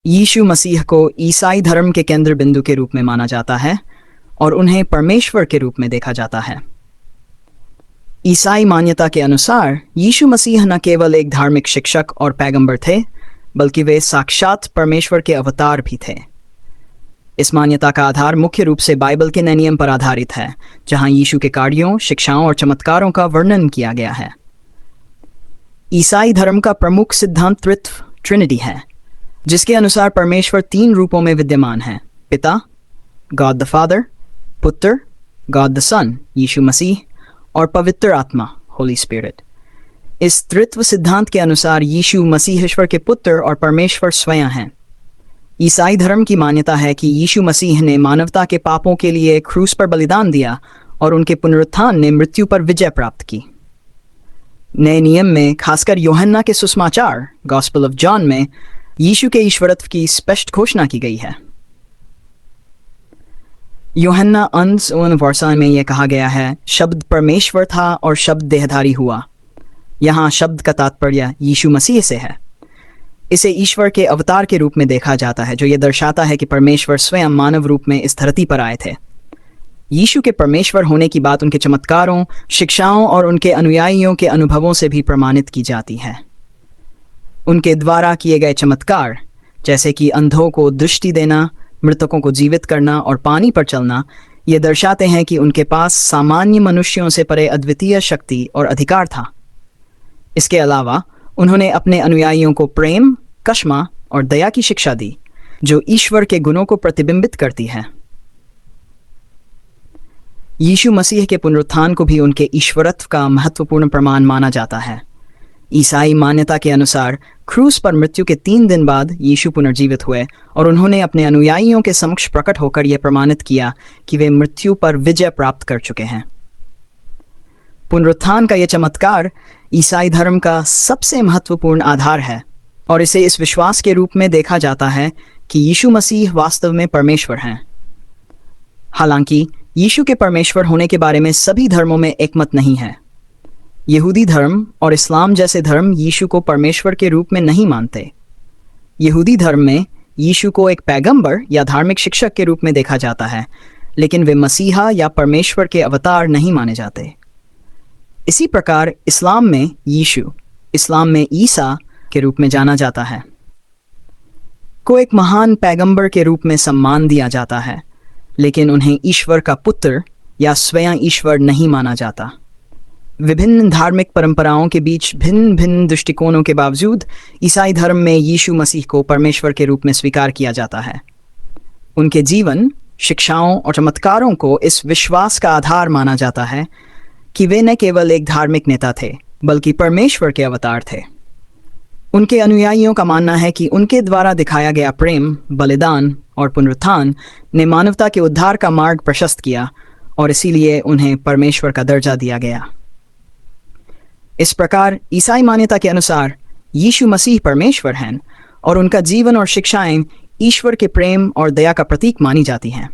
यीशु मसीह को ईसाई धर्म के केंद्र बिंदु के रूप में माना जाता है और उन्हें परमेश्वर के रूप में देखा जाता है। ईसाई मान्यता के अनुसार यीशु मसीह न केवल एक धार्मिक शिक्षक और पैगंबर थे, बल्कि वे साक्षात परमेश्वर के अवतार भी थे। इस मान्यता का आधार मुख्य रूप से बाइबल के नए नियम पर आधारित है, जहां यीशु के कार्यों, शिक्षाओं और चमत्कारों का वर्णन किया गया है। ईसाई धर्म का प्रमुख सिद्धांत त्रित्व ट्रिनिटी है, जिसके अनुसार परमेश्वर 3 रूपों में विद्यमान है: पिता, गॉड द फादर, पुत्र, गॉड द सन, यीशु मसीह, और पवित्र आत्मा, होली स्पिरिट। इस त्रित्व सिद्धांत के अनुसार यीशु मसीह ईश्वर के पुत्र और परमेश्वर स्वयं हैं। ईसाई धर्म की मान्यता है कि यीशु मसीह ने मानवता के पापों के लिए क्रूस पर बलिदान दिया और उनके पुनरुत्थान ने मृत्यु पर विजय प्राप्त की। नए नियम में, खासकर यूहन्ना के सुसमाचार गॉस्पेल ऑफ जॉन में, यीशु के ईश्वरत्व की स्पष्ट घोषणा की गई है। यूहन्ना अंश 1 में यह कहा गया है, शब्द परमेश्वर था और शब्द देहधारी हुआ। यहाँ शब्द का तात्पर्य यीशु मसीह से है। इसे ईश्वर के अवतार के रूप में देखा जाता है, जो यह दर्शाता है कि परमेश्वर स्वयं मानव रूप में इस धरती पर आए थे। यीशु के परमेश्वर होने की बात उनके चमत्कारों, शिक्षाओं और उनके अनुयायियों के अनुभवों से भी प्रमाणित की जाती है। उनके द्वारा किए गए चमत्कार, जैसे कि अंधों को दृष्टि देना, मृतकों को जीवित करना और पानी पर चलना, ये दर्शाते हैं कि उनके पास सामान्य मनुष्यों से परे अद्वितीय शक्ति और अधिकार था। इसके अलावा उन्होंने अपने अनुयायियों को प्रेम, क्षमा और दया की शिक्षा दी, जो ईश्वर के गुणों को प्रतिबिंबित करती है। यीशु मसीह के पुनरुत्थान को भी उनके ईश्वरत्व का महत्वपूर्ण प्रमाण माना जाता है। ईसाई मान्यता के अनुसार क्रूस पर मृत्यु के 3 दिन बाद यीशु पुनर्जीवित हुए और उन्होंने अपने अनुयायियों के समक्ष प्रकट होकर यह प्रमाणित किया कि वे मृत्यु पर विजय प्राप्त कर चुके हैं। पुनरुत्थान का यह चमत्कार ईसाई धर्म का सबसे महत्वपूर्ण आधार है और इसे इस विश्वास के रूप में देखा जाता है कि यीशु मसीह वास्तव में परमेश्वर हैं। हालांकि यीशु के परमेश्वर होने के बारे में सभी धर्मों में एकमत नहीं है। यहूदी धर्म और इस्लाम जैसे धर्म यीशु को परमेश्वर के रूप में नहीं मानते। यहूदी धर्म में यीशु को एक पैगंबर या धार्मिक शिक्षक के रूप में देखा जाता है, लेकिन वे मसीहा या परमेश्वर के अवतार नहीं माने जाते। इसी प्रकार इस्लाम में यीशु, इस्लाम में ईसा के रूप में जाना जाता है, को एक महान पैगंबर के रूप में सम्मान दिया जाता है, लेकिन उन्हें ईश्वर का पुत्र या स्वयं ईश्वर नहीं माना जाता। विभिन्न धार्मिक परंपराओं के बीच भिन्न भिन्न दृष्टिकोणों के बावजूद ईसाई धर्म में यीशु मसीह को परमेश्वर के रूप में स्वीकार किया जाता है। उनके जीवन, शिक्षाओं और चमत्कारों को इस विश्वास का आधार माना जाता है कि वे न केवल एक धार्मिक नेता थे, बल्कि परमेश्वर के अवतार थे। उनके अनुयायियों का मानना है कि उनके द्वारा दिखाया गया प्रेम, बलिदान और पुनरुत्थान ने मानवता के उद्धार का मार्ग प्रशस्त किया और इसीलिए उन्हें परमेश्वर का दर्जा दिया गया। इस प्रकार ईसाई मान्यता के अनुसार यीशु मसीह परमेश्वर हैं और उनका जीवन और शिक्षाएं ईश्वर के प्रेम और दया का प्रतीक मानी जाती हैं।